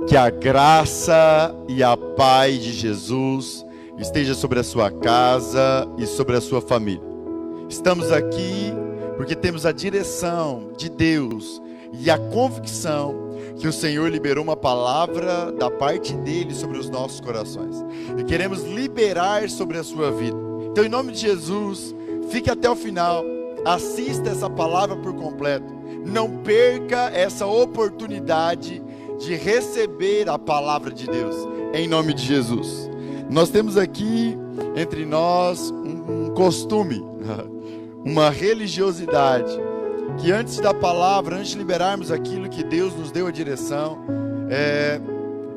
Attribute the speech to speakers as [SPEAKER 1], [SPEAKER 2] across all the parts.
[SPEAKER 1] Que a graça e a paz de Jesus esteja sobre a sua casa e sobre a sua família. Estamos aqui porque temos a direção de Deus e a convicção que o Senhor liberou uma palavra da parte dele sobre os nossos corações. E queremos liberar sobre a sua vida. Então, em nome de Jesus, fique até o final, assista essa palavra por completo. Não perca essa oportunidade de receber a palavra de Deus, em nome de Jesus. Nós temos aqui entre nós um costume, uma religiosidade, que antes da palavra, antes de liberarmos aquilo que Deus nos deu a direção,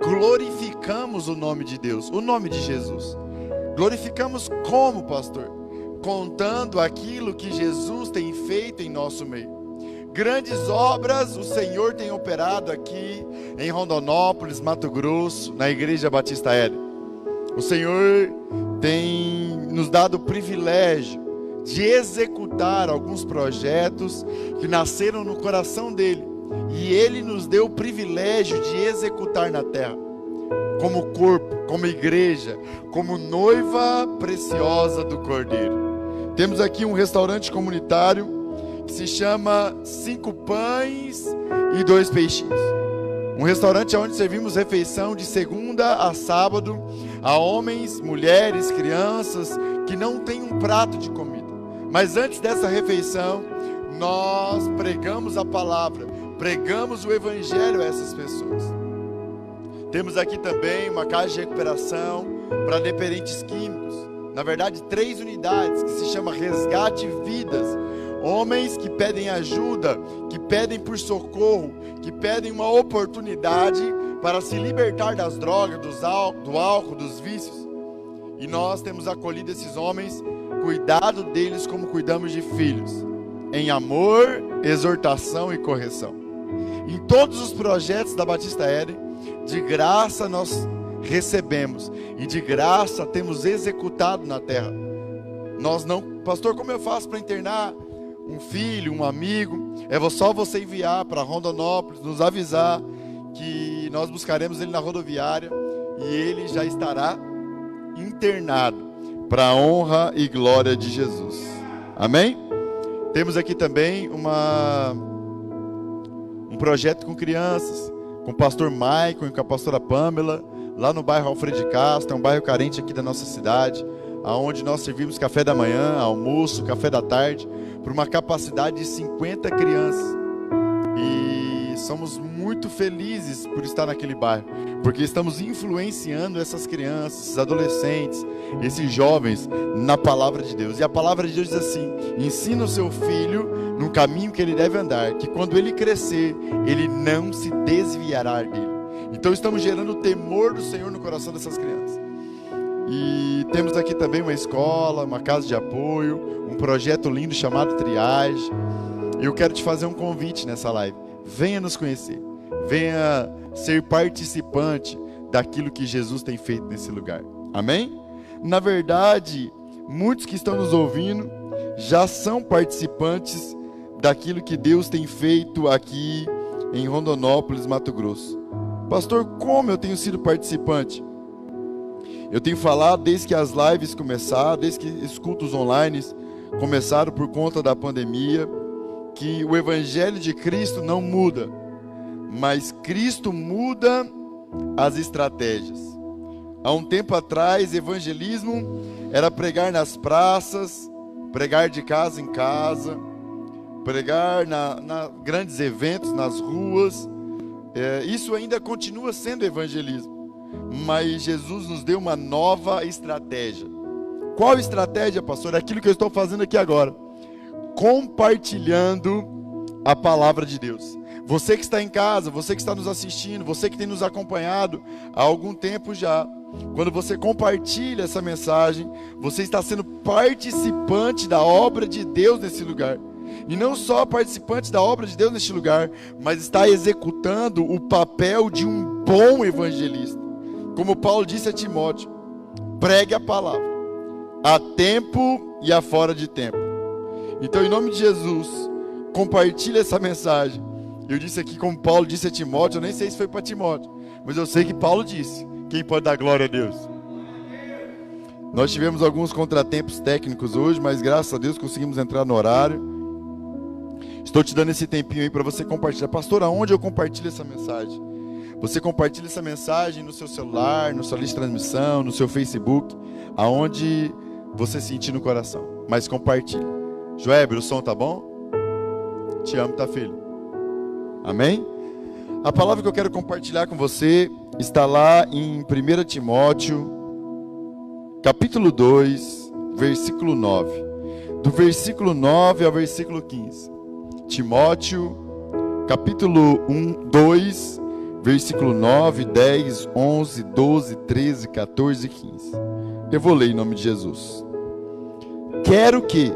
[SPEAKER 1] glorificamos o nome de Deus, o nome de Jesus. Glorificamos como, pastor? Contando aquilo que Jesus tem feito em nosso meio. Grandes obras o Senhor tem operado aqui em Rondonópolis, Mato Grosso, na Igreja Batista Éden. O Senhor tem nos dado o privilégio de executar alguns projetos que nasceram no coração dele. E ele nos deu o privilégio de executar na terra, como corpo, como igreja, como noiva preciosa do Cordeiro. Temos aqui um restaurante comunitário que se chama 5 Pães e 2 Peixinhos. Um restaurante onde servimos refeição de segunda a sábado a homens, mulheres, crianças que não têm um prato de comida. Mas antes dessa refeição, nós pregamos a palavra, pregamos o evangelho a essas pessoas. Temos aqui também uma casa de recuperação para dependentes químicos. Na verdade, 3 unidades que se chama Resgate Vidas. Homens que pedem ajuda, que pedem por socorro, que pedem uma oportunidade para se libertar das drogas, do álcool, dos vícios. E nós temos acolhido esses homens, cuidado deles como cuidamos de filhos, em amor, exortação e correção. Em todos os projetos da Batista Éden, de graça nós recebemos e de graça temos executado na terra. Nós não, pastor, como eu faço para internar um filho, um amigo? É só você enviar para Rondonópolis, nos avisar que nós buscaremos ele na rodoviária e ele já estará internado para a honra e glória de Jesus. Amém? Temos aqui também um projeto com crianças, com o pastor Maicon e com a pastora Pamela, lá no bairro Alfredo Castro, é um bairro carente aqui da nossa cidade, aonde nós servimos café da manhã, almoço, café da tarde, para uma capacidade de 50 crianças. E somos muito felizes por estar naquele bairro, porque estamos influenciando essas crianças, esses adolescentes, esses jovens na palavra de Deus. E a palavra de Deus diz assim: ensina o seu filho no caminho que ele deve andar, que quando ele crescer, ele não se desviará dele. Então estamos gerando o temor do Senhor no coração dessas crianças. E temos aqui também uma escola, uma casa de apoio, um projeto lindo chamado Triagem. Eu quero te fazer um convite nessa live. Venha nos conhecer, venha ser participante daquilo que Jesus tem feito nesse lugar. Amém? Na verdade, muitos que estão nos ouvindo já são participantes daquilo que Deus tem feito aqui em Rondonópolis, Mato Grosso. Pastor, como eu tenho sido participante? Eu tenho falado desde que as lives começaram, desde que os cultos online começaram por conta da pandemia, que o evangelho de Cristo não muda, mas Cristo muda as estratégias. Há um tempo atrás, evangelismo era pregar nas praças, pregar de casa em casa, pregar na grandes eventos, nas ruas. Isso ainda continua sendo evangelismo. Mas Jesus nos deu uma nova estratégia. Qual estratégia, pastor? Aquilo que eu estou fazendo aqui agora. Compartilhando a palavra de Deus. Você que está em casa, você que está nos assistindo, você que tem nos acompanhado há algum tempo já. Quando você compartilha essa mensagem, você está sendo participante da obra de Deus nesse lugar. E não só participante da obra de Deus neste lugar, mas está executando o papel de um bom evangelista. Como Paulo disse a Timóteo: pregue a palavra, a tempo e a fora de tempo. Então, em nome de Jesus, compartilhe essa mensagem. Eu disse aqui como Paulo disse a Timóteo, eu nem sei se foi para Timóteo, Mas eu sei que Paulo disse: quem pode dar glória a Deus? Nós tivemos alguns contratempos técnicos hoje, mas graças a Deus conseguimos entrar no horário. Estou te dando esse tempinho aí para você compartilhar. Pastor, aonde eu compartilho essa mensagem? Você compartilha essa mensagem no seu celular, na sua lista de transmissão, no seu Facebook, aonde você sentir no coração. Mas compartilhe. Joéber, o som tá bom? Te amo, tá, filho? Amém? A palavra que eu quero compartilhar com você está lá em 1 Timóteo, capítulo 2, versículo 9. Do versículo 9 ao versículo 15. Timóteo, capítulo 2, versículo 9, 10, 11, 12, 13, 14 e 15. Eu vou ler em nome de Jesus. Quero que,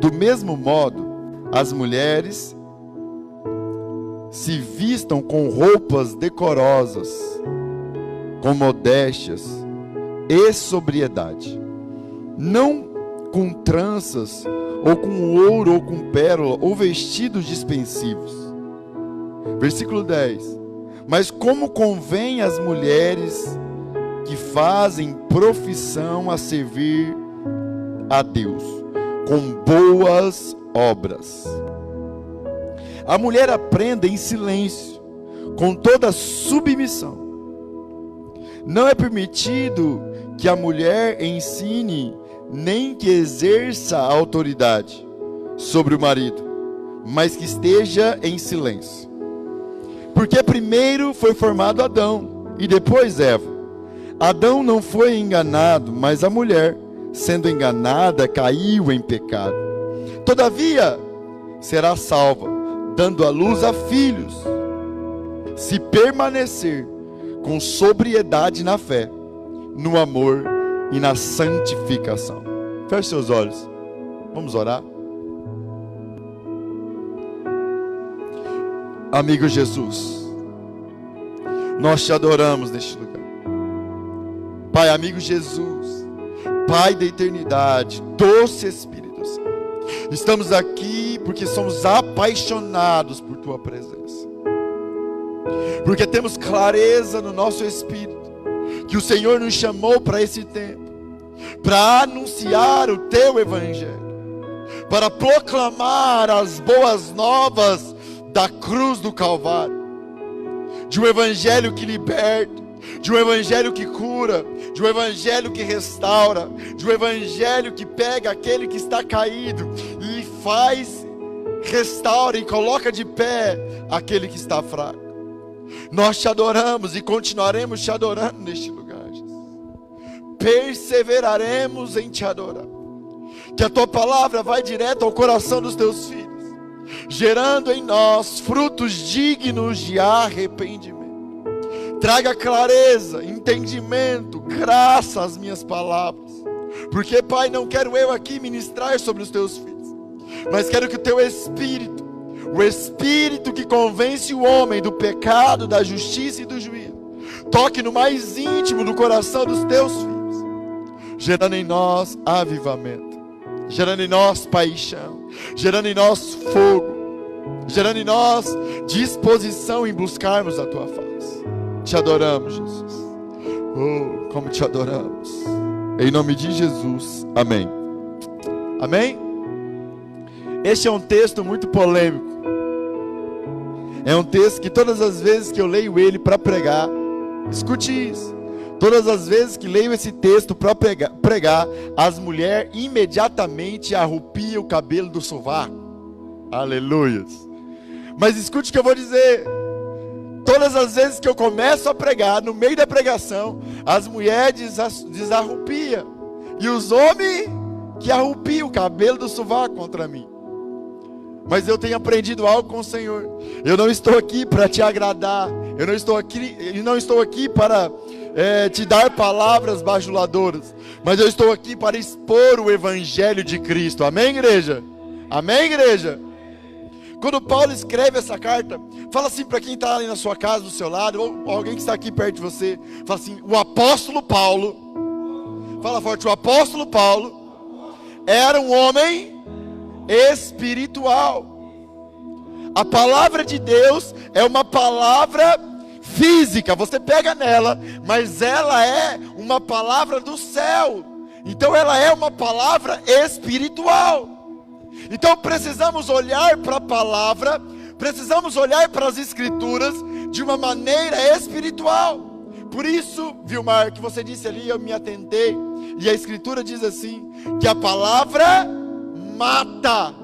[SPEAKER 1] do mesmo modo, as mulheres se vistam com roupas decorosas, com modéstias e sobriedade, não com tranças, ou com ouro, ou com pérola, ou vestidos dispensivos. Versículo 10. Mas como convém às mulheres que fazem profissão a servir a Deus, com boas obras. A mulher aprenda em silêncio, com toda submissão. Não é permitido que a mulher ensine, nem que exerça a autoridade sobre o marido, mas que esteja em silêncio. Porque primeiro foi formado Adão, e depois Eva. Adão não foi enganado, mas a mulher, sendo enganada, caiu em pecado. Todavia, será salva, dando à luz a filhos, se permanecer com sobriedade na fé, no amor e na santificação. Feche seus olhos. Vamos orar. Amigo Jesus, nós te adoramos neste lugar. Pai, amigo Jesus, Pai da eternidade, doce Espírito Santo, estamos aqui porque somos apaixonados por tua presença, porque temos clareza no nosso espírito que o Senhor nos chamou para esse tempo, para anunciar o teu evangelho, para proclamar as boas novas da cruz do Calvário, de um evangelho que liberta, de um evangelho que cura, de um evangelho que restaura, de um evangelho que pega aquele que está caído e faz, restaura e coloca de pé aquele que está fraco. Nós te adoramos e continuaremos te adorando neste lugar, Jesus. Perseveraremos em te adorar, que a tua palavra vai direto ao coração dos teus filhos, gerando em nós frutos dignos de arrependimento. Traga clareza, entendimento, graça às minhas palavras, porque, Pai, não quero eu aqui ministrar sobre os teus filhos, mas quero que o teu Espírito, o Espírito que convence o homem do pecado, da justiça e do juízo, toque no mais íntimo do coração dos teus filhos, gerando em nós avivamento, gerando em nós paixão, gerando em nós fogo, gerando em nós disposição em buscarmos a tua face. Te adoramos, Jesus. Oh, como te adoramos. Em nome de Jesus, amém. Amém? Este é um texto muito polêmico. É um texto que todas as vezes que eu leio ele para pregar, escute isso, todas as vezes que leio esse texto para pregar, as mulheres imediatamente arrupiam o cabelo do sovaco. Aleluias. Mas escute o que eu vou dizer. Todas as vezes que eu começo a pregar, no meio da pregação, as mulheres desarrupiam, e os homens que arrupiam o cabelo do sovaco contra mim. Mas eu tenho aprendido algo com o Senhor. Eu não estou aqui para te agradar. Eu não estou aqui para te dar palavras bajuladoras. Mas eu estou aqui para expor o Evangelho de Cristo. Amém, igreja? Amém, igreja? Quando Paulo escreve essa carta, fala assim para quem está ali na sua casa, do seu lado, ou alguém que está aqui perto de você. Fala assim: o apóstolo Paulo, fala forte, o apóstolo Paulo era um homem espiritual. A palavra de Deus é uma palavra física, você pega nela, mas ela é uma palavra do céu. Então ela é uma palavra espiritual. Então precisamos olhar para a palavra, precisamos olhar para as escrituras de uma maneira espiritual. Por isso, Vilmar, que você disse ali, eu me atentei, e a escritura diz assim, que a palavra mata,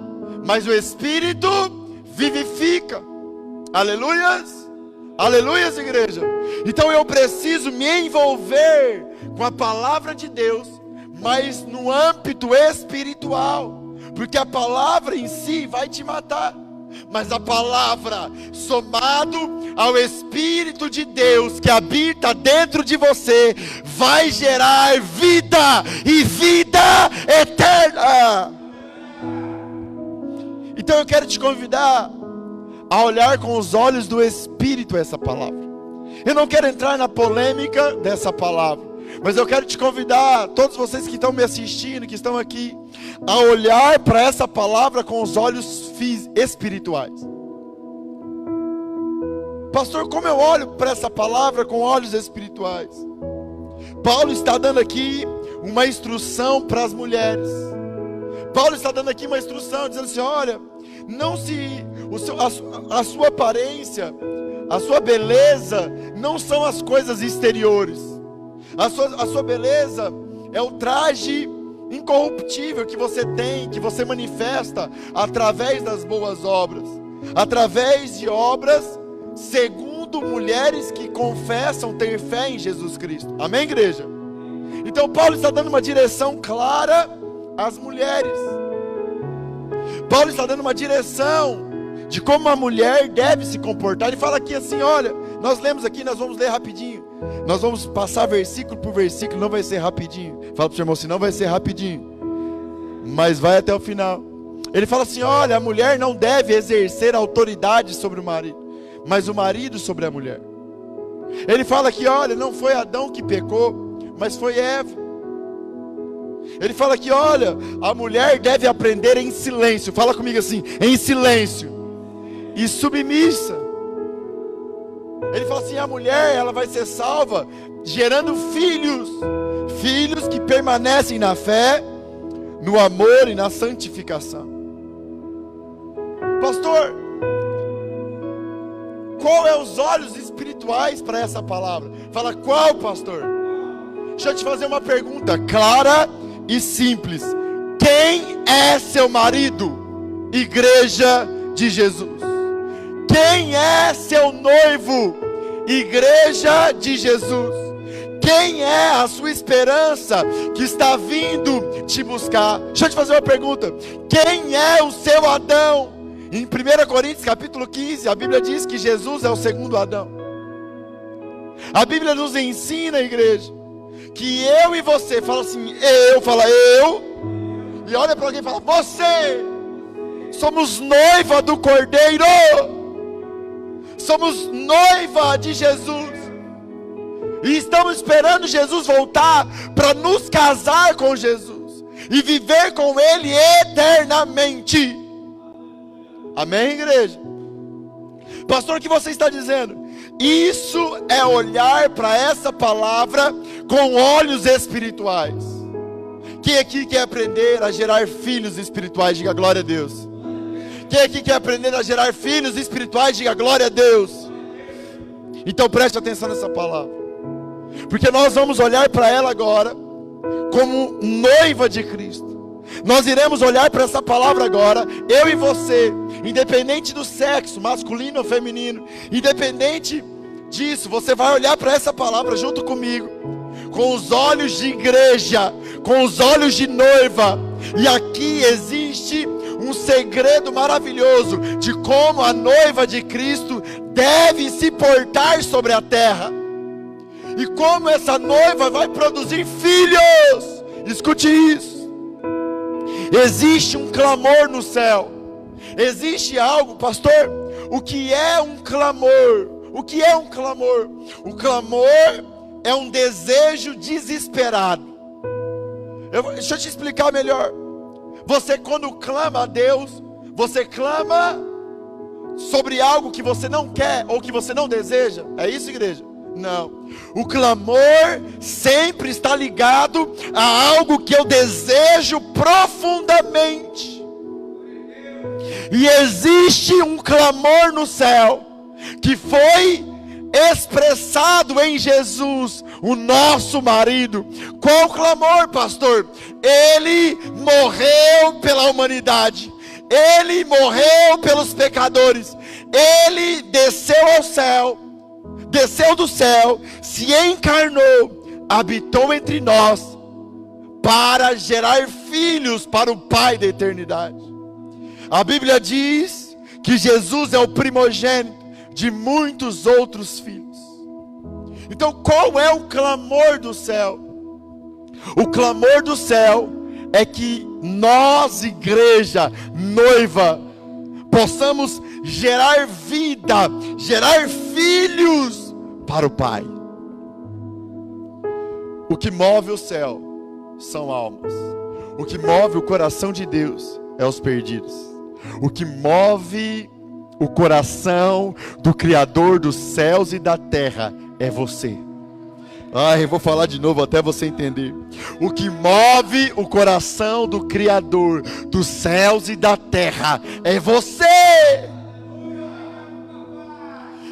[SPEAKER 1] mas o Espírito vivifica. Aleluias, aleluias, igreja. Então eu preciso me envolver com a palavra de Deus, mas no âmbito espiritual, porque a palavra em si vai te matar, mas a palavra somado ao Espírito de Deus que habita dentro de você, vai gerar vida e vida eterna. Então eu quero te convidar a olhar com os olhos do Espírito essa palavra. Eu não quero entrar na polêmica dessa palavra, mas eu quero te convidar, todos vocês que estão me assistindo, que estão aqui, a olhar para essa palavra com os olhos espirituais. Pastor, como eu olho para essa palavra com olhos espirituais? Paulo está dando aqui uma instrução para as mulheres. Paulo está dando aqui uma instrução, dizendo assim, olha, não se a sua aparência, a sua beleza não são as coisas exteriores. A sua beleza é o traje incorruptível que você tem, que você manifesta através das boas obras, através de obras segundo mulheres que confessam ter fé em Jesus Cristo. Amém, igreja? Então Paulo está dando uma direção clara às mulheres. Paulo está dando uma direção de como a mulher deve se comportar. Ele fala aqui assim, olha, nós lemos aqui, nós vamos ler rapidinho. Nós vamos passar versículo por versículo, não vai ser rapidinho. Fala para o seu irmão assim, não vai ser rapidinho, mas vai até o final. Ele fala assim, olha, a mulher não deve exercer autoridade sobre o marido, mas o marido sobre a mulher. Ele fala que, olha, não foi Adão que pecou, mas foi Eva. Ele fala que, olha, a mulher deve aprender em silêncio. Fala comigo assim, em silêncio e submissa. Ele fala assim, a mulher, ela vai ser salva gerando filhos que permanecem na fé, no amor e na santificação. Pastor, qual é os olhos espirituais para essa palavra? Fala, qual, pastor? Deixa eu te fazer uma pergunta clara e simples. Quem é seu marido? Igreja de Jesus. Quem é seu noivo? Igreja de Jesus. Quem é a sua esperança que está vindo te buscar? Deixa eu te fazer uma pergunta. Quem é o seu Adão? Em 1 Coríntios capítulo 15, a Bíblia diz que Jesus é o segundo Adão. A Bíblia nos ensina, igreja, que eu e você, fala assim, eu, e olha para alguém e fala, você, somos noiva do Cordeiro, somos noiva de Jesus, e estamos esperando Jesus voltar para nos casar com Jesus e viver com Ele eternamente. Amém, igreja? Pastor, o que você está dizendo? Isso é olhar para essa palavra com olhos espirituais. Quem aqui quer aprender a gerar filhos espirituais? Diga glória a Deus. Quem aqui quer aprender a gerar filhos espirituais? Diga glória a Deus. Então preste atenção nessa palavra, porque nós vamos olhar para ela agora como noiva de Cristo. Nós iremos olhar para essa palavra agora, eu e você, independente do sexo, masculino ou feminino, independente disso, você vai olhar para essa palavra junto comigo, com os olhos de igreja, com os olhos de noiva. E aqui existe um segredo maravilhoso de como a noiva de Cristo deve se portar sobre a terra, e como essa noiva vai produzir filhos. Escute isso. Existe um clamor no céu. Existe algo, pastor. O que é um clamor? O que é um clamor? O clamor é um desejo desesperado. Deixa eu te explicar melhor. Você, quando clama a Deus, você clama sobre algo que você não quer ou que você não deseja. É isso, igreja? Não. O clamor sempre está ligado a algo que eu desejo profundamente. E existe um clamor no céu que foi expressado em Jesus, o nosso marido. Qual clamor, pastor? Ele morreu pela humanidade. Ele morreu pelos pecadores. Ele desceu ao céu, desceu do céu, se encarnou, habitou entre nós, para gerar filhos para o Pai da eternidade. A Bíblia diz que Jesus é o primogênito de muitos outros filhos. Então, qual é o clamor do céu? O clamor do céu é que nós, igreja, noiva, possamos gerar vida, gerar filhos para o Pai. O que move o céu são almas. O que move o coração de Deus é os perdidos. O que move o coração do Criador dos céus e da terra é você. Eu vou falar de novo até você entender. O que move o coração do Criador dos céus e da terra é você.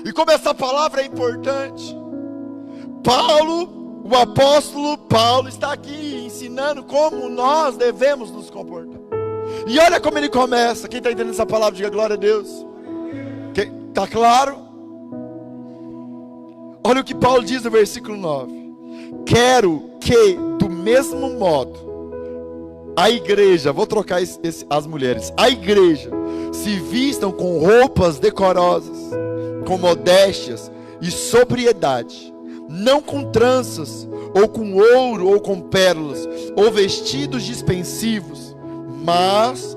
[SPEAKER 1] E como essa palavra é importante, Paulo, o apóstolo Paulo, está aqui ensinando como nós devemos nos comportar. E olha como ele começa. Quem está entendendo essa palavra, diga glória a Deus. Está claro? Olha o que Paulo diz no versículo 9. Quero que, do mesmo modo, a igreja, vou trocar as mulheres, a igreja se vistam com roupas decorosas, com modéstias e sobriedade, não com tranças, ou com ouro, ou com pérolas, ou vestidos dispensivos, mas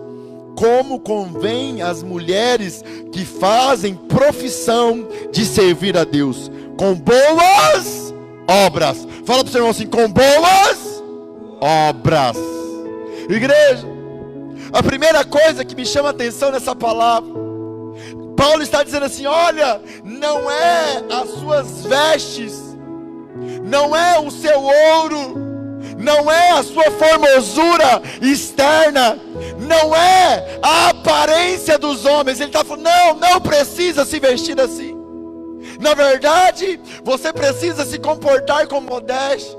[SPEAKER 1] como convém às mulheres que fazem profissão de servir a Deus, com boas obras. Fala para o seu irmão assim: com boas obras. Igreja, a primeira coisa que me chama a atenção nessa palavra, Paulo está dizendo assim: olha, não é as suas vestes, não é o seu ouro, não é a sua formosura externa, não é a aparência dos homens. Ele está falando: não precisa se vestir assim. Na verdade, você precisa se comportar com modéstia.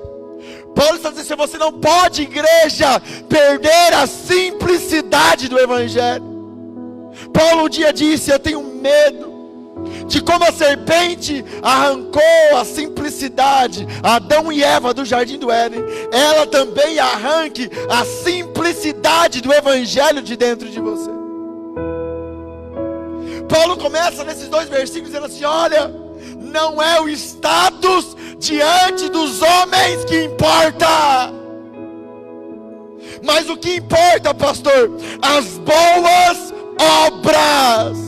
[SPEAKER 1] Paulo está dizendo: você não pode, igreja, perder a simplicidade do evangelho. Paulo um dia disse: eu tenho medo de como a serpente arrancou a simplicidade a Adão e Eva do jardim do Éden, ela também arranque a simplicidade do evangelho de dentro de você. Paulo começa nesses 2 versículos dizendo assim: olha, não é o status diante dos homens que importa, mas o que importa, pastor, as boas obras.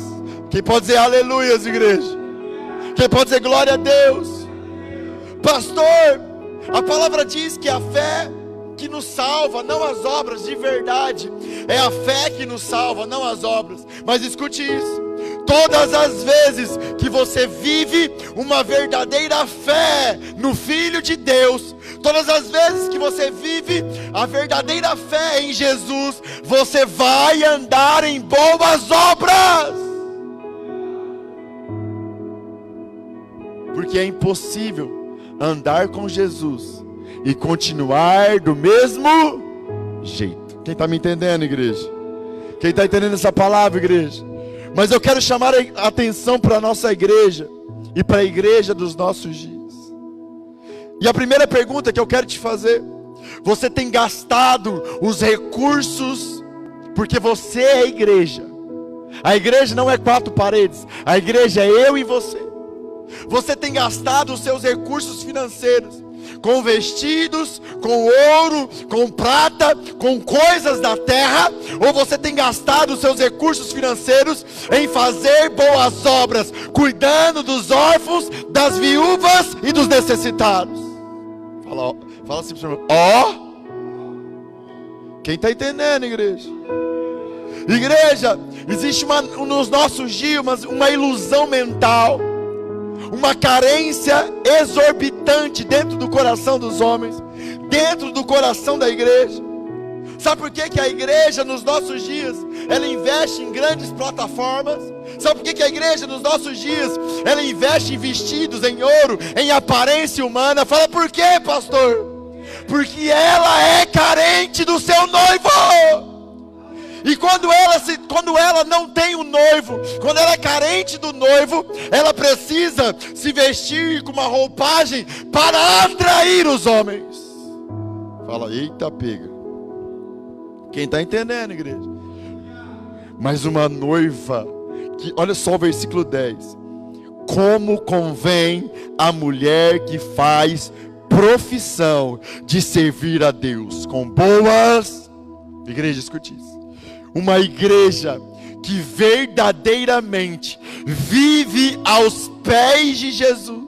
[SPEAKER 1] Quem pode dizer aleluias, igreja? Quem pode dizer glória a Deus? Pastor, a palavra diz que a fé que nos salva, não as obras, de verdade. É a fé que nos salva, não as obras. Mas escute isso: todas as vezes que você vive uma verdadeira fé no Filho de Deus, todas as vezes que você vive a verdadeira fé em Jesus, você vai andar em boas obras. Porque é impossível andar com Jesus e continuar do mesmo jeito. Quem está me entendendo, igreja? Quem está entendendo essa palavra, igreja? Mas eu quero chamar a atenção para a nossa igreja e para a igreja dos nossos dias. E a primeira pergunta que eu quero te fazer: você tem gastado os recursos, porque você é a igreja. A igreja não é 4 paredes, a igreja é eu e você. Você tem gastado os seus recursos financeiros com vestidos, com ouro, com prata, com coisas da terra, ou você tem gastado os seus recursos financeiros em fazer boas obras, cuidando dos órfãos, das viúvas e dos necessitados? Fala assim para o senhor: ó. Quem está entendendo, igreja? Igreja, existe nos nossos dias uma ilusão mental, uma carência exorbitante dentro do coração dos homens, dentro do coração da igreja. Sabe por que a igreja nos nossos dias, ela investe em grandes plataformas? Sabe por que a igreja nos nossos dias, ela investe em vestidos, em ouro, em aparência humana? Fala, por quê, pastor? Porque ela é carente do seu noivo. E quando ela não tem um noivo, quando ela é carente do noivo, ela precisa se vestir com uma roupagem para atrair os homens. Fala, eita pega. Quem está entendendo, igreja? Mas uma noiva, olha só o versículo 10. Como convém a mulher que faz profissão de servir a Deus com boas... Igreja, escute isso. Uma igreja que verdadeiramente vive aos pés de Jesus.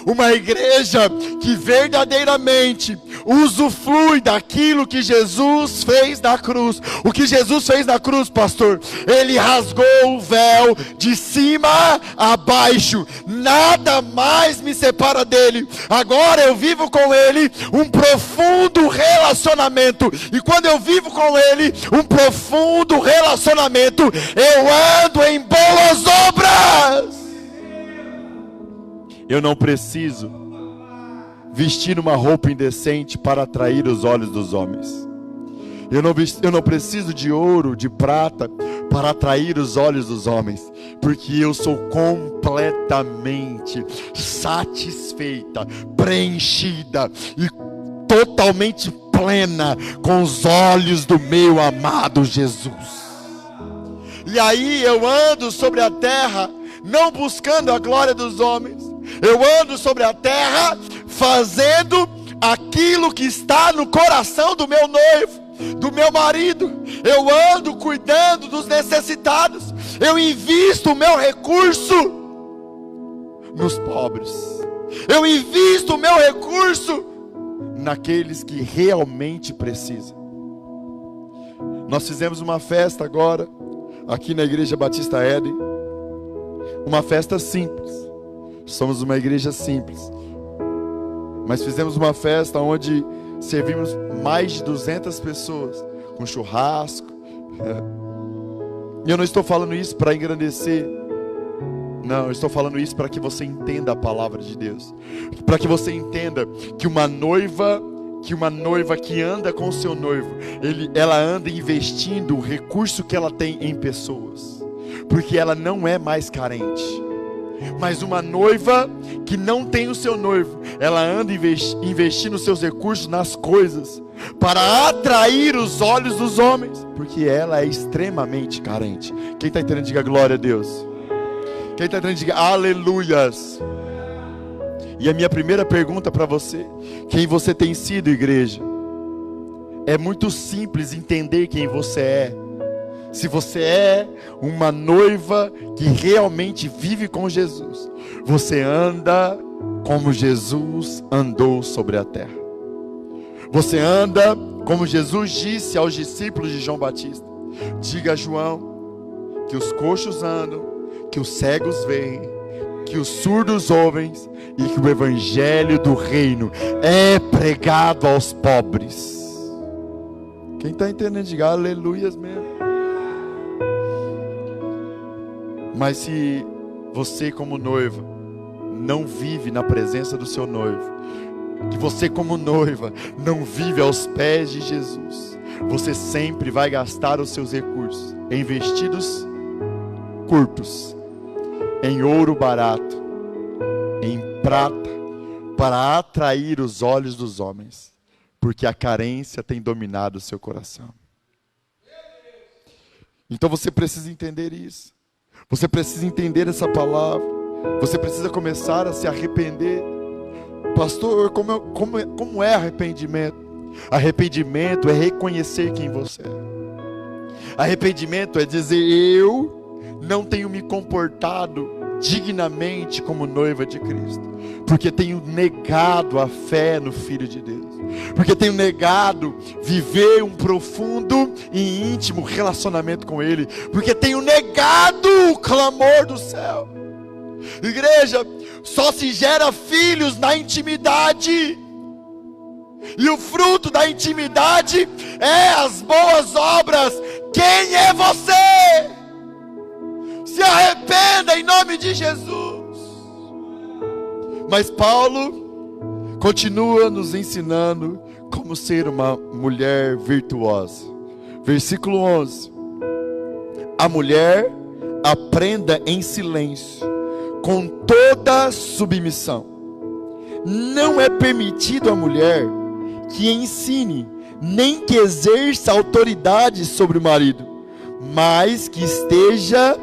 [SPEAKER 1] Uma igreja que verdadeiramente usufrui daquilo que Jesus fez na cruz. O que Jesus fez na cruz, pastor? Ele rasgou o véu de cima a baixo. Nada mais me separa dele. Agora eu vivo com ele um profundo relacionamento. E quando eu vivo com ele um profundo relacionamento, eu ando em boas obras. Eu não preciso vestir uma roupa indecente para atrair os olhos dos homens. Eu não preciso de ouro, de prata para atrair os olhos dos homens, porque eu sou completamente satisfeita, preenchida e totalmente plena com os olhos do meu amado Jesus. E aí eu ando sobre a terra, não buscando a glória dos homens. Eu ando sobre a terra fazendo aquilo que está no coração do meu noivo, do meu marido. Eu ando cuidando dos necessitados. Eu invisto o meu recurso nos pobres. Eu invisto o meu recurso naqueles que realmente precisam. Nós fizemos uma festa agora aqui na Igreja Batista Éden. Uma festa simples. Somos uma igreja simples, mas fizemos uma festa onde servimos mais de 200 pessoas, com churrasco. E eu não estou falando isso para engrandecer. Não, eu estou falando isso para que você entenda a palavra de Deus. Para que você entenda que uma noiva que anda com o seu noivo, ela anda investindo o recurso que ela tem em pessoas, porque ela não é mais carente. Mas uma noiva que não tem o seu noivo, ela anda investindo seus recursos nas coisas para atrair os olhos dos homens, porque ela é extremamente carente. Quem está entendendo, diga glória a Deus. Quem está entendendo, diga aleluias. E a minha primeira pergunta para você: quem você tem sido, igreja? É muito simples entender quem você é. Se você é uma noiva que realmente vive com Jesus, você anda como Jesus andou sobre a terra. Você anda como Jesus disse aos discípulos de João Batista. Diga a João que os coxos andam, que os cegos veem, que os surdos ouvem e que o evangelho do reino é pregado aos pobres. Quem está entendendo, diga aleluias mesmo. Mas se você como noiva não vive na presença do seu noivo, que você como noiva não vive aos pés de Jesus, você sempre vai gastar os seus recursos em vestidos curtos, em ouro barato, em prata, para atrair os olhos dos homens, porque a carência tem dominado o seu coração. Então você precisa entender isso. Você precisa entender essa palavra. Você precisa começar a se arrepender. Pastor, como é arrependimento? Arrependimento é reconhecer quem você é. Arrependimento é dizer: eu não tenho me comportado dignamente como noiva de Cristo, porque tenho negado a fé no Filho de Deus. porque tenho negado viver um profundo e íntimo relacionamento com Ele, porque tenho negado o clamor do céu. Igreja, só se gera filhos na intimidade, e o fruto da intimidade é as boas obras. Quem é você? Se arrependa em nome de Jesus. Mas Paulo continua nos ensinando como ser uma mulher virtuosa. Versículo 11: a mulher aprenda em silêncio, com toda submissão. Não é permitido à mulher que ensine, nem que exerça autoridade sobre o marido, mas que esteja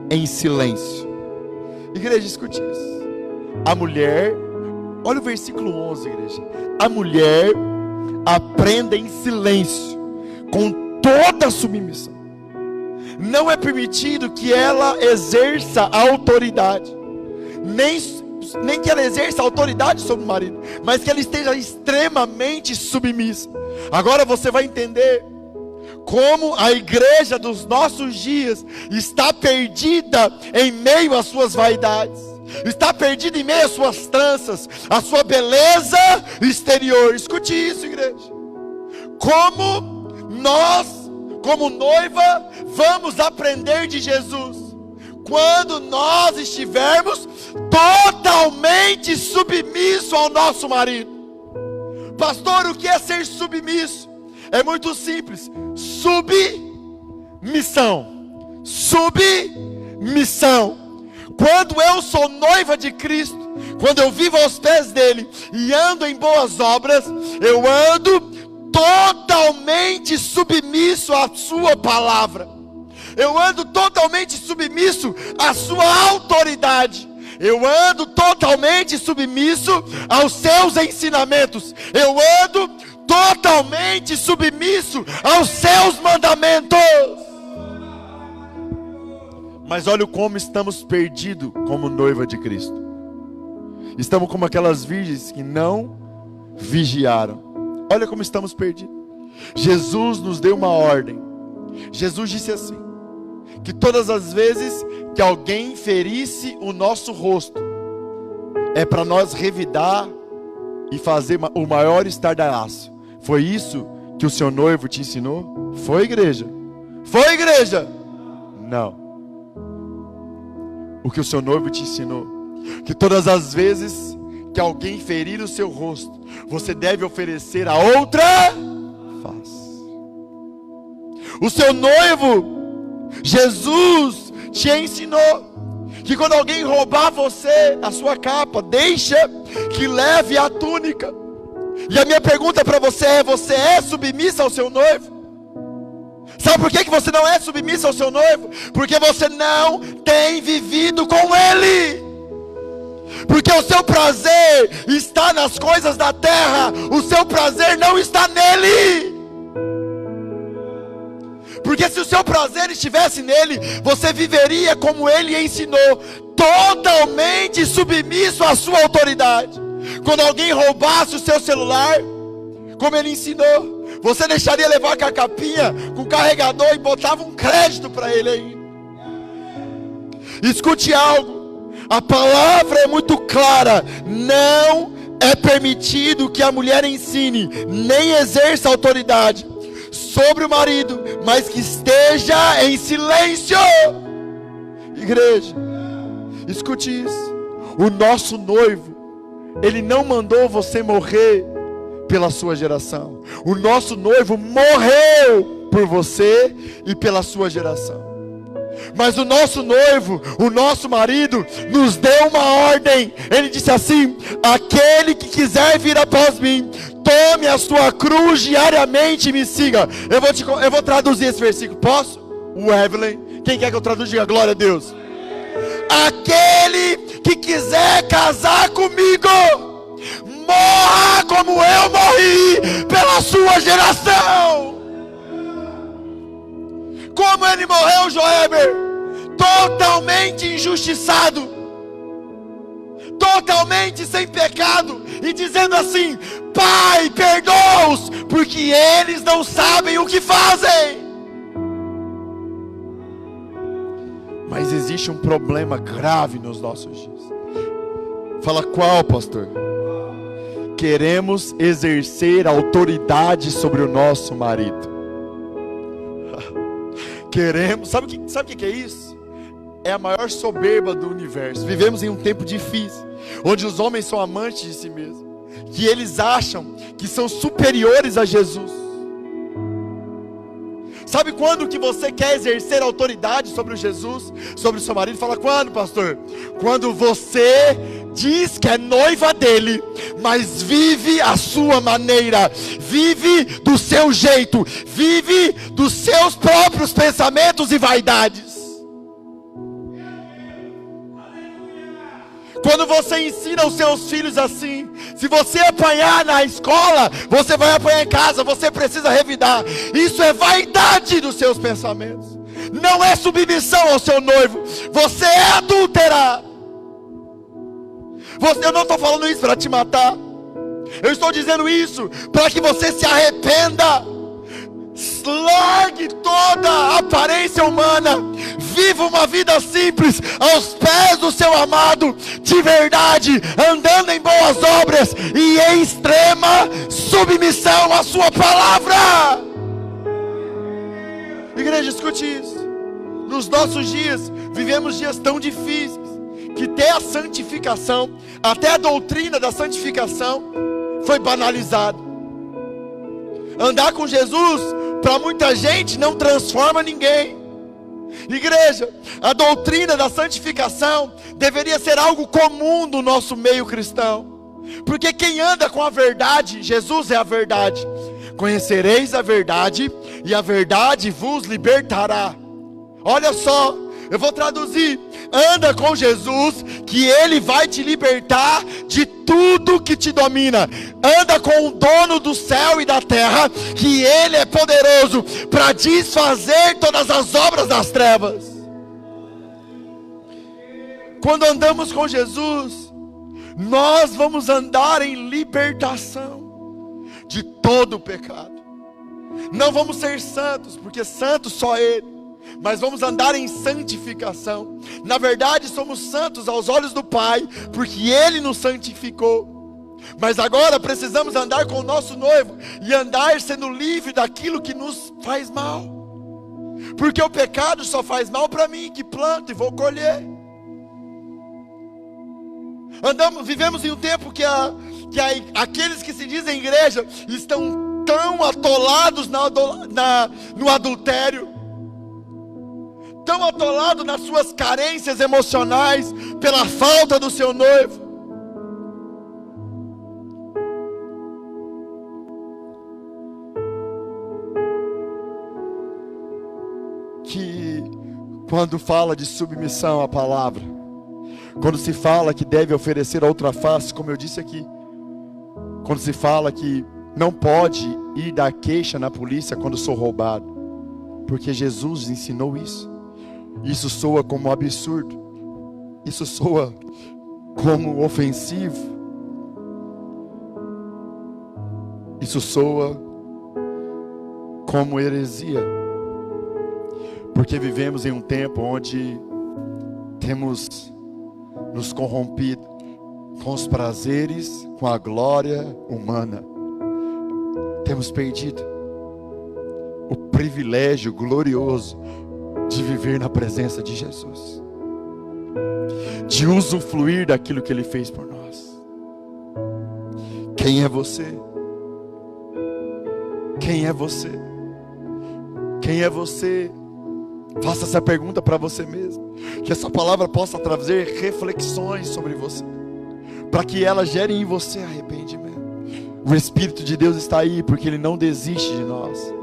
[SPEAKER 1] em silêncio. Igreja, escute isso. A mulher, olha o versículo 11, igreja. A mulher aprenda em silêncio, com toda submissão. Não é permitido que ela exerça autoridade, nem que ela exerça autoridade sobre o marido, mas que ela esteja extremamente submissa. Agora você vai entender como a igreja dos nossos dias está perdida em meio às suas vaidades, está perdida em meio às suas tranças, à sua beleza exterior. Escute isso, igreja. Como nós, como noiva, vamos aprender de Jesus quando nós estivermos totalmente submisso ao nosso marido. Pastor, o que é ser submisso? É muito simples. Submissão. Submissão. Quando eu sou noiva de Cristo, quando eu vivo aos pés dele e ando em boas obras, eu ando totalmente submisso à sua palavra. Eu ando totalmente submisso à sua autoridade. Eu ando totalmente submisso aos seus ensinamentos. Eu ando totalmente submisso aos seus mandamentos. Mas olha como estamos perdidos como noiva de Cristo. Estamos como aquelas virgens que não vigiaram. Olha como estamos perdidos. Jesus nos deu uma ordem. Jesus disse assim: que todas as vezes que alguém ferisse o nosso rosto, é para nós revidar e fazer o maior estardalhaço. Foi isso que o seu noivo te ensinou? Foi, igreja? Foi, igreja? Não. O que o seu noivo te ensinou? Que todas as vezes que alguém ferir o seu rosto, você deve oferecer a outra face. O seu noivo, Jesus, te ensinou que quando alguém roubar você, a sua capa, deixa que leve a túnica. E a minha pergunta para você é submissa ao seu noivo? Sabe por que você não é submissa ao seu noivo? Porque você não tem vivido com ele. Porque o seu prazer está nas coisas da terra, o seu prazer não está nele. Porque se o seu prazer estivesse nele, você viveria como ele ensinou, totalmente submisso à sua autoridade. Quando alguém roubasse o seu celular, como ele ensinou, você deixaria levar com a capinha, com o carregador, e botava um crédito para ele aí. Escute algo, a palavra é muito clara: não é permitido que a mulher ensine, nem exerça autoridade sobre o marido, mas que esteja em silêncio. Igreja, escute isso. O nosso noivo, ele não mandou você morrer pela sua geração. O nosso noivo morreu por você e pela sua geração. Mas o nosso noivo, o nosso marido, nos deu uma ordem. Ele disse assim: aquele que quiser vir após mim, tome a sua cruz diariamente e me siga. Eu vou traduzir esse versículo, posso? O Evelyn, quem quer que eu traduza? Diga glória a Deus. Aquele que quiser casar comigo, morra como eu morri pela sua geração. Como ele morreu, Joeber? Totalmente injustiçado, totalmente sem pecado, e dizendo assim: Pai, perdoa-os, porque eles não sabem o que fazem. Mas existe um problema grave nos nossos dias. Fala, qual, pastor? Queremos exercer autoridade sobre o nosso marido. Queremos, sabe o que é isso? É a maior soberba do universo. Vivemos em um tempo difícil, onde os homens são amantes de si mesmos, que eles acham que são superiores a Jesus. Sabe quando que você quer exercer autoridade sobre o Jesus, sobre o seu marido? Fala, quando, pastor? Quando você diz que é noiva dele, mas vive a sua maneira, vive do seu jeito, vive dos seus próprios pensamentos e vaidades. Quando você ensina os seus filhos assim, se você apanhar na escola, você vai apanhar em casa, você precisa revidar. Isso é vaidade dos seus pensamentos, não é submissão ao seu noivo. Você é adúltera. Eu não estou falando isso para te matar, eu estou dizendo isso para que você se arrependa. Largue toda a aparência humana, viva uma vida simples aos pés do seu amado, de verdade, andando em boas obras e em extrema submissão à sua palavra. Igreja, escute isso. Nos nossos dias, vivemos dias tão difíceis, que até a santificação, até a doutrina da santificação foi banalizada. Andar com Jesus, para muita gente, não transforma ninguém. Igreja, a doutrina da santificação deveria ser algo comum no nosso meio cristão, porque quem anda com a verdade, Jesus é a verdade. Conhecereis a verdade, e a verdade vos libertará. Olha só, eu vou traduzir. Anda com Jesus, que Ele vai te libertar de tudo que te domina. Anda com o dono do céu e da terra, que Ele é poderoso para desfazer todas as obras das trevas. Quando andamos com Jesus, nós vamos andar em libertação de todo o pecado. Não vamos ser santos, porque santo só Ele, mas vamos andar em santificação. Na verdade, somos santos aos olhos do Pai, porque Ele nos santificou. Mas agora precisamos andar com o nosso noivo, e andar sendo livre daquilo que nos faz mal, porque o pecado só faz mal para mim, que planto e vou colher. Vivemos em um tempo que aqueles que se dizem igreja estão tão atolados no adultério, tão atolado nas suas carências emocionais, pela falta do seu noivo, que quando fala de submissão à palavra, quando se fala que deve oferecer a outra face, como eu disse aqui, quando se fala que não pode ir dar queixa na polícia quando sou roubado, porque Jesus ensinou isso. Isso soa como absurdo, isso soa como ofensivo, isso soa como heresia, porque vivemos em um tempo onde temos nos corrompido com os prazeres, com a glória humana. Temos perdido o privilégio glorioso de viver na presença de Jesus, de usufruir daquilo que Ele fez por nós. Quem é você? Quem é você? Quem é você? Faça essa pergunta para você mesmo, que essa palavra possa trazer reflexões sobre você, para que ela gere em você arrependimento. O Espírito de Deus está aí, porque Ele não desiste de nós.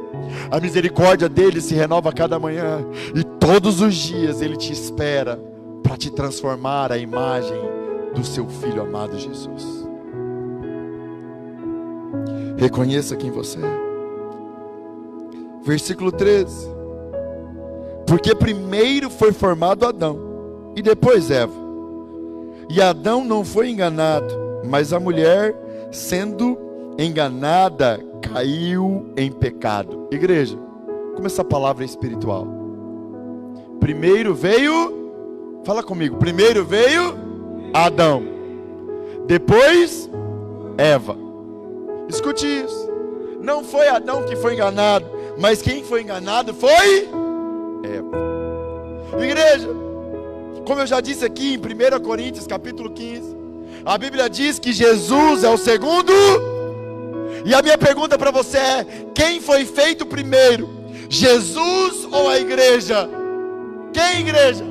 [SPEAKER 1] A misericórdia dele se renova a cada manhã, e todos os dias Ele te espera para te transformar à imagem do seu Filho amado Jesus. Reconheça quem você é. Versículo 13: porque primeiro foi formado Adão, e depois Eva. E Adão não foi enganado, mas a mulher, sendo enganada, caiu em pecado. Igreja, como essa palavra é espiritual? Primeiro veio, fala comigo, primeiro veio Adão, depois Eva. Escute isso. Não foi Adão que foi enganado, mas quem foi enganado foi Eva. Igreja, como eu já disse aqui em 1 Coríntios capítulo 15, a Bíblia diz que Jesus é o segundo. E a minha pergunta para você é: quem foi feito primeiro? Jesus ou a igreja? Quem, igreja?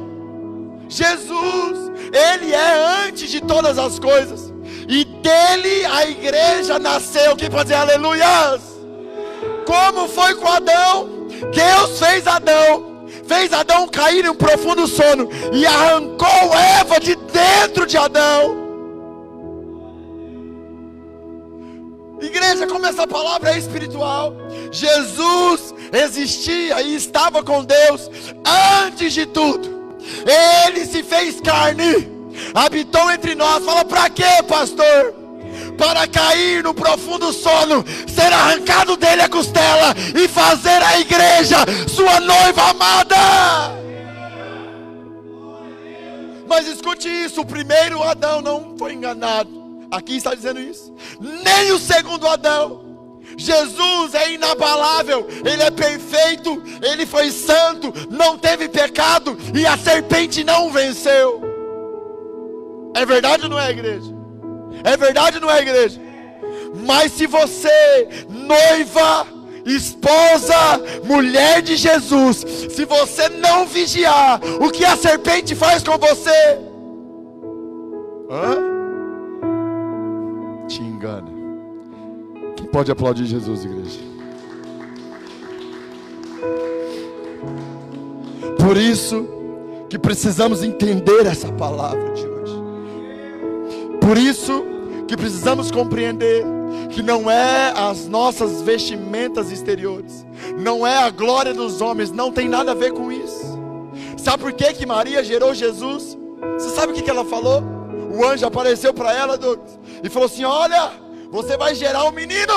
[SPEAKER 1] Jesus. Ele é antes de todas as coisas, e dele a igreja nasceu. Quem pode dizer aleluias? Como foi com Adão? Deus fez Adão cair em um profundo sono e arrancou Eva de dentro de Adão. Igreja, como essa palavra é espiritual, Jesus existia e estava com Deus antes de tudo. Ele se fez carne, habitou entre nós. Fala, para quê, pastor? Para cair no profundo sono, ser arrancado dele a costela e fazer a igreja sua noiva amada. Mas escute isso, o primeiro Adão não foi enganado. Aqui está dizendo isso. Nem o segundo Adão. Jesus é inabalável, ele é perfeito, ele foi santo, não teve pecado, e a serpente não venceu. É verdade ou não é, igreja? É verdade ou não é, igreja? Mas se você, noiva, esposa, mulher de Jesus, se você não vigiar, o que a serpente faz com você? Te engana. Quem pode aplaudir Jesus, igreja? Por isso que precisamos entender essa palavra de hoje. Por isso que precisamos compreender que não é as nossas vestimentas exteriores, não é a glória dos homens, não tem nada a ver com isso. Sabe por que Maria gerou Jesus? Você sabe o que ela falou? O anjo apareceu para ela, Douglas, e falou assim: olha, você vai gerar um menino,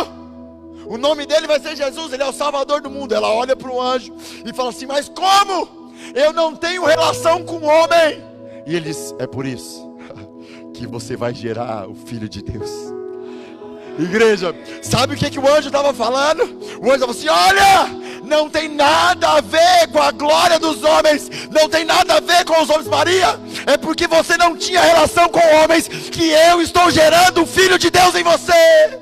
[SPEAKER 1] o nome dele vai ser Jesus, ele é o Salvador do mundo. Ela olha para o anjo e fala assim: mas como? Eu não tenho relação com o homem. E ele diz: é por isso que você vai gerar o Filho de Deus. Igreja, sabe o que o anjo estava falando? O anjo estava assim: olha, não tem nada a ver com a glória dos homens, não tem nada a ver com os homens, Maria, é porque você não tinha relação com homens, que eu estou gerando o Filho de Deus em você.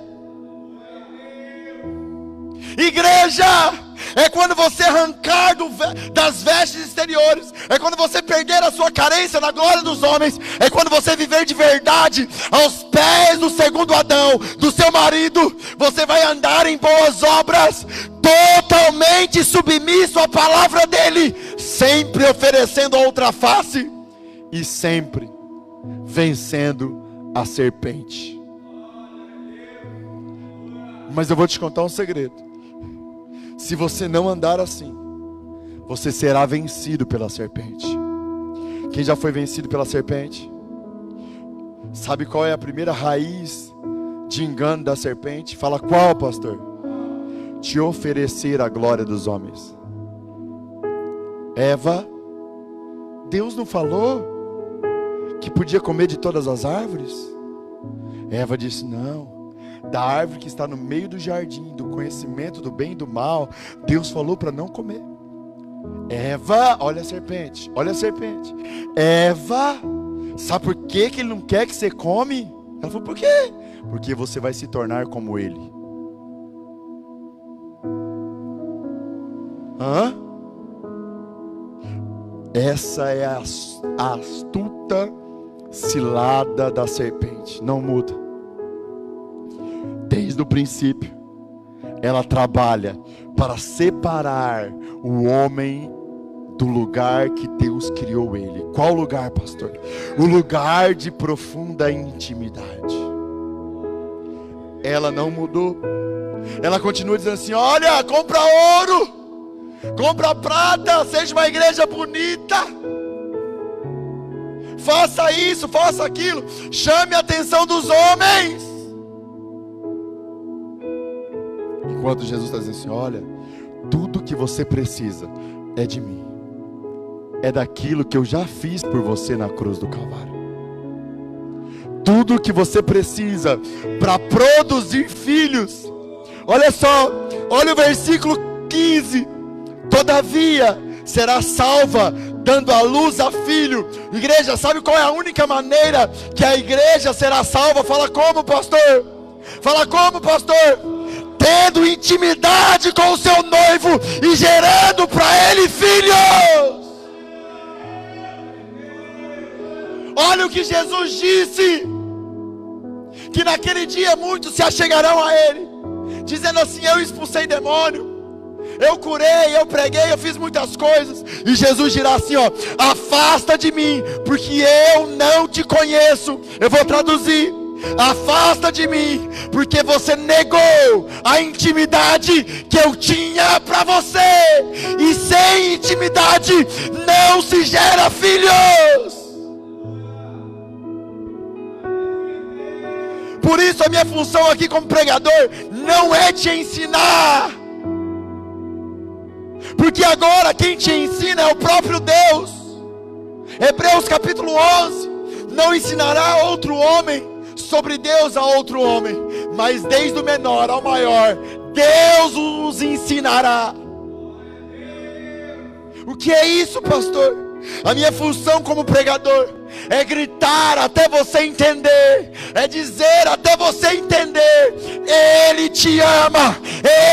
[SPEAKER 1] Igreja, é quando você arrancar das vestes exteriores, é quando você perder a sua carência na glória dos homens, é quando você viver de verdade aos pés do segundo Adão, do seu marido. Você vai andar em boas obras, totalmente submisso à palavra dele, sempre oferecendo a outra face e sempre vencendo a serpente. Mas eu vou te contar um segredo: se você não andar assim, você será vencido pela serpente. Quem já foi vencido pela serpente? Sabe qual é a primeira raiz de engano da serpente? Fala, qual, pastor? Te oferecer a glória dos homens. Eva, Deus não falou que podia comer de todas as árvores? Eva disse: não. Da árvore que está no meio do jardim, do conhecimento do bem e do mal, Deus falou para não comer. Eva, olha a serpente, olha a serpente. Eva, sabe por que ele não quer que você come? Ela falou: por quê? Porque você vai se tornar como ele. Essa é a astuta cilada da serpente, não muda. Desde o princípio, ela trabalha para separar o homem do lugar que Deus criou ele. Qual lugar, pastor? O lugar de profunda intimidade. Ela não mudou. Ela continua dizendo assim: olha, compra ouro, compra prata, seja uma igreja bonita, faça isso, faça aquilo, chame a atenção dos homens. Enquanto Jesus está dizendo assim: olha, tudo que você precisa é de mim, é daquilo que eu já fiz por você na cruz do Calvário. Tudo que você precisa para produzir filhos, olha só, olha o versículo 15: todavia será salva, dando à luz a filho. Igreja, sabe qual é a única maneira que a igreja será salva? Fala como, pastor? Fala como, pastor? Tendo intimidade com o seu noivo e gerando para ele filhos. Olha o que Jesus disse: que naquele dia muitos se achegarão a ele, dizendo assim: eu expulsei demônio, eu curei, eu preguei, eu fiz muitas coisas. E Jesus dirá assim: ó, afasta de mim, porque eu não te conheço. Eu vou traduzir: afasta de mim, porque você negou a intimidade que eu tinha para você. E sem intimidade não se gera filhos. Por isso a minha função aqui como pregador não é te ensinar, porque agora quem te ensina é o próprio Deus. Hebreus capítulo 11: não ensinará outro homem sobre Deus a outro homem, mas desde o menor ao maior Deus os ensinará. O que é isso, pastor? A minha função como pregador é gritar até você entender, é dizer até você entender: Ele te ama,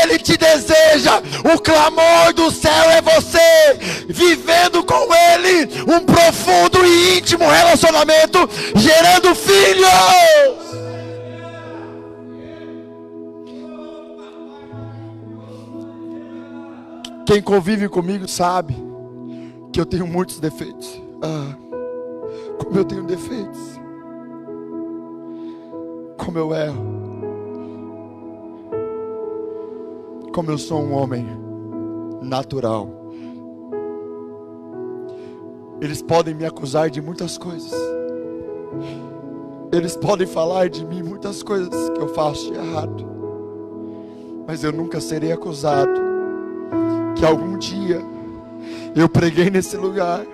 [SPEAKER 1] Ele te deseja. O clamor do céu é você vivendo com Ele um profundo e íntimo relacionamento, gerando filhos. Quem convive comigo sabe que eu tenho muitos defeitos. Como eu tenho defeitos, como eu erro, como eu sou um homem natural. Eles podem me acusar de muitas coisas, eles podem falar de mim muitas coisas que eu faço de errado, mas eu nunca serei acusado que algum dia eu preguei nesse lugar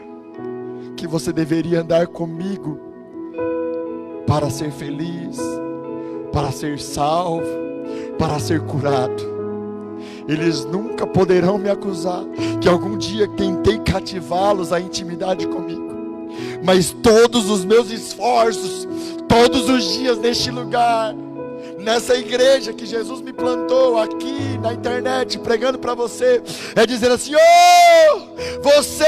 [SPEAKER 1] que você deveria andar comigo para ser feliz, para ser salvo, para ser curado. Eles nunca poderão me acusar que algum dia tentei cativá-los à intimidade comigo, mas todos os meus esforços, todos os dias neste lugar, nessa igreja que Jesus me plantou aqui na internet, pregando para você, é dizer assim: você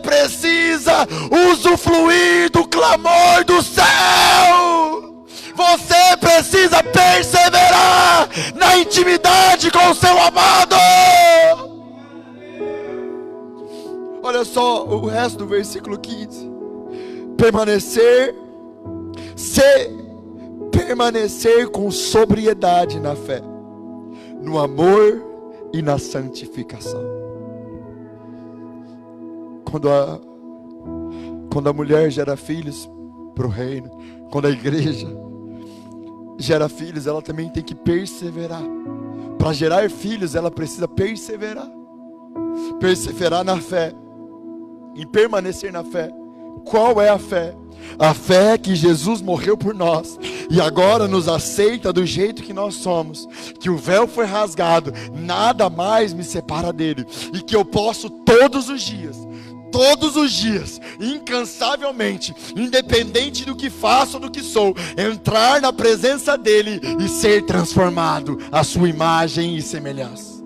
[SPEAKER 1] precisa usufruir do clamor do céu. Você precisa perseverar na intimidade com o seu amado. Olha só o resto do versículo 15: permanecer com sobriedade na fé, no amor e na santificação. Quando a mulher gera filhos para o reino, quando a igreja gera filhos, ela também tem que perseverar. Para gerar filhos, ela precisa perseverar na fé, em permanecer na fé. Qual é a fé? A fé é que Jesus morreu por nós e agora nos aceita do jeito que nós somos, que o véu foi rasgado, nada mais me separa dele, e que eu posso todos os dias, incansavelmente, independente do que faço ou do que sou, entrar na presença dele e ser transformado à sua imagem e semelhança.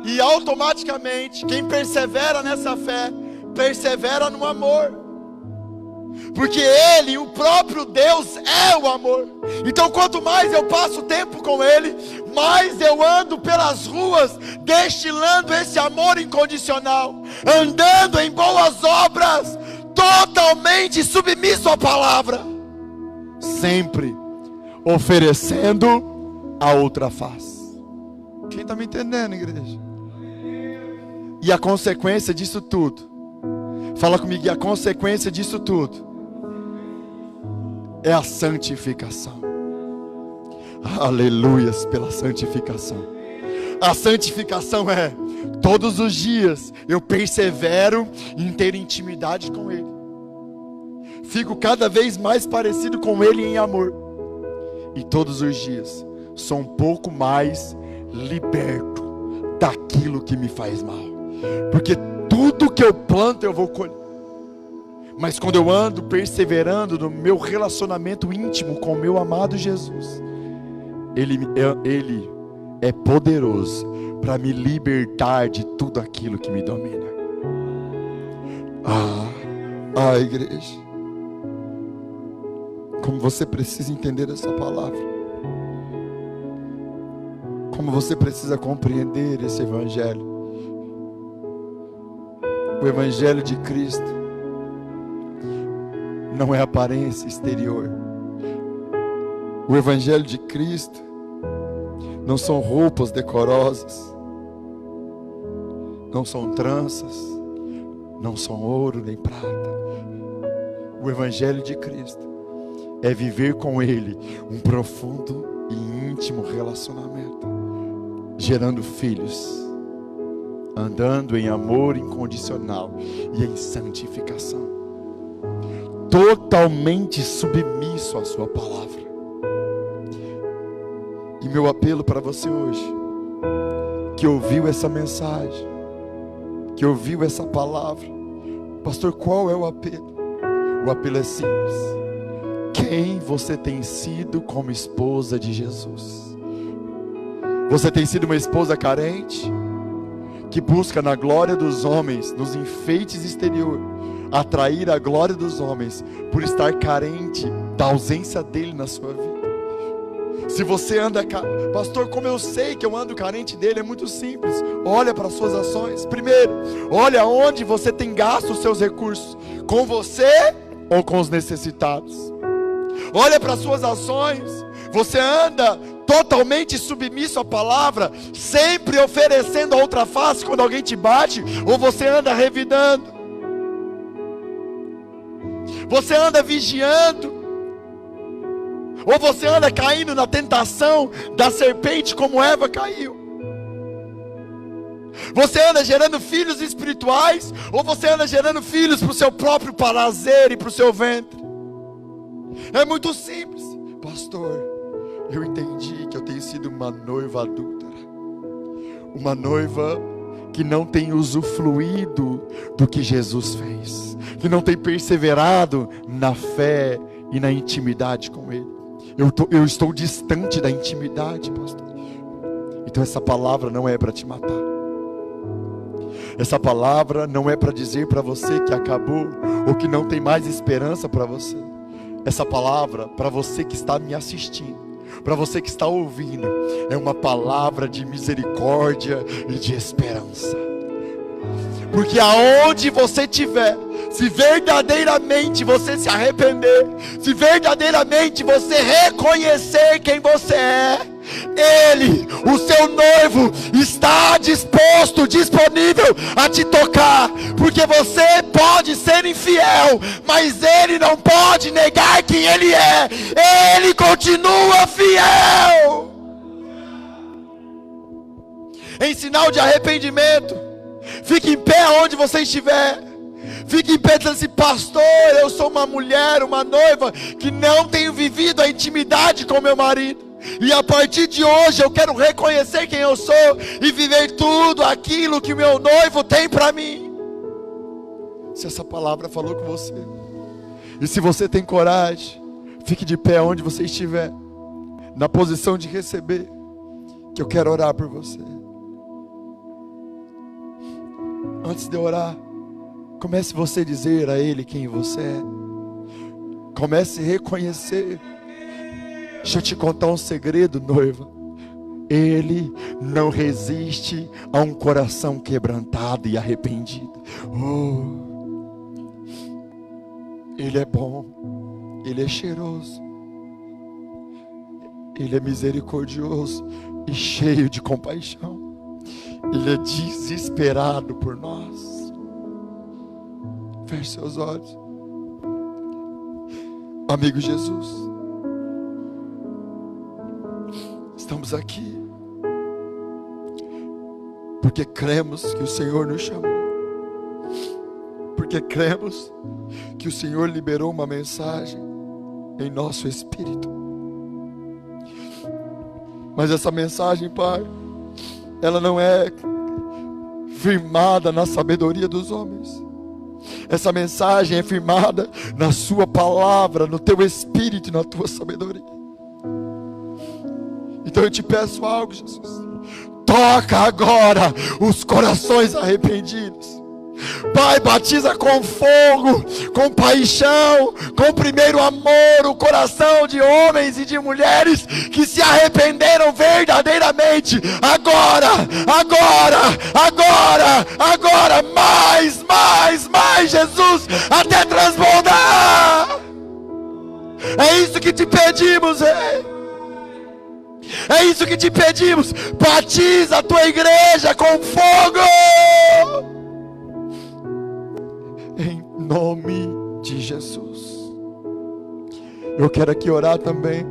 [SPEAKER 1] E automaticamente, quem persevera nessa fé, persevera no amor, porque Ele, o próprio Deus, é o amor. Então quanto mais eu passo tempo com Ele, mais eu ando pelas ruas destilando esse amor incondicional, andando em boas obras, totalmente submisso à palavra, sempre oferecendo a outra face. Quem está me entendendo, igreja? E a consequência disso tudo, fala comigo, e a consequência disso tudo é a santificação. Aleluias pela santificação. A santificação é: todos os dias eu persevero em ter intimidade com Ele. Fico cada vez mais parecido com Ele em amor. E todos os dias sou um pouco mais liberto daquilo que me faz mal. Porque tudo que eu planto eu vou colher. Mas quando eu ando perseverando no meu relacionamento íntimo com o meu amado Jesus, Ele é poderoso para me libertar de tudo aquilo que me domina. Igreja, como você precisa entender essa palavra, como você precisa compreender esse evangelho. O evangelho de Cristo não é aparência exterior. O evangelho de Cristo não são roupas decorosas, não são tranças, não são ouro nem prata. O evangelho de Cristo é viver com Ele um profundo e íntimo relacionamento, gerando filhos, andando em amor incondicional e em santificação, totalmente submisso à sua palavra. E meu apelo para você hoje, que ouviu essa mensagem, que ouviu essa palavra: pastor, qual é o apelo? O apelo é simples: quem você tem sido como esposa de Jesus? Você tem sido uma esposa carente, que busca na glória dos homens, nos enfeites exteriores, atrair a glória dos homens, por estar carente da ausência dele na sua vida? Se você anda, pastor, como eu sei que eu ando carente dele? É muito simples. Olha para as suas ações. Primeiro, olha onde você tem gasto os seus recursos, com você ou com os necessitados. Olha para as suas ações. Você anda totalmente submisso à palavra, sempre oferecendo a outra face quando alguém te bate, ou você anda revidando? Você anda vigiando, ou você anda caindo na tentação da serpente como Eva caiu? Você anda gerando filhos espirituais, ou você anda gerando filhos para o seu próprio prazer e para o seu ventre? É muito simples. Pastor, eu entendi que eu tenho sido uma noiva adúltera, uma noiva que não tem usufruído do que Jesus fez, que não tem perseverado na fé e na intimidade com Ele. Eu estou distante da intimidade, pastor. Então essa palavra não é para te matar. Essa palavra não é para dizer para você que acabou, ou que não tem mais esperança para você. Essa palavra, para você que está me assistindo, para você que está ouvindo, é uma palavra de misericórdia e de esperança. Porque aonde você estiver, se verdadeiramente você se arrepender, se verdadeiramente você reconhecer quem você é, Ele, o seu noivo, está disposto, disponível a te tocar. Porque você pode ser infiel, mas Ele não pode negar quem Ele é. Ele continua fiel. Em sinal de arrependimento, fique em pé onde você estiver. Fique em pé dizendo assim: pastor, eu sou uma mulher, uma noiva que não tenho vivido a intimidade com meu marido, e a partir de hoje eu quero reconhecer quem eu sou e viver tudo aquilo que o meu noivo tem para mim. Se essa palavra falou com você, e se você tem coragem, fique de pé onde você estiver, na posição de receber, que eu quero orar por você. Antes de eu orar, comece você a dizer a Ele quem você é. Comece a reconhecer. Deixa eu te contar um segredo, noiva. Ele não resiste a um coração quebrantado e arrependido. Ele é bom, Ele é cheiroso, Ele é misericordioso e cheio de compaixão. Ele é desesperado por nós. Feche seus olhos. Amigo Jesus, estamos aqui porque cremos que o Senhor nos chamou, porque cremos que o Senhor liberou uma mensagem em nosso espírito. Mas essa mensagem, Pai, ela não é firmada na sabedoria dos homens. Essa mensagem é firmada na sua palavra, no teu espírito e na tua sabedoria. Então eu te peço algo, Jesus. Toca agora os corações arrependidos. Pai, batiza com fogo, com paixão, com primeiro amor, o coração de homens e de mulheres que se arrependeram verdadeiramente. Agora, mais, Jesus, até transbordar. É isso que te pedimos, Rei. É isso que te pedimos. Batiza a tua igreja com fogo. Em nome de Jesus. Eu quero aqui orar também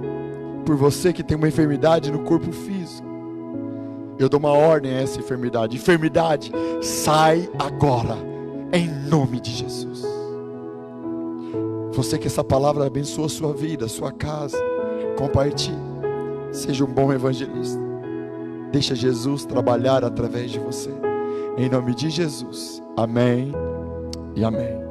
[SPEAKER 1] por você que tem uma enfermidade no corpo físico. Eu dou uma ordem a essa enfermidade. Enfermidade, sai agora, em nome de Jesus. Você que essa palavra abençoa a sua vida, a sua casa, compartilhe. Seja um bom evangelista. Deixa Jesus trabalhar através de você. Em nome de Jesus. Amém e amém.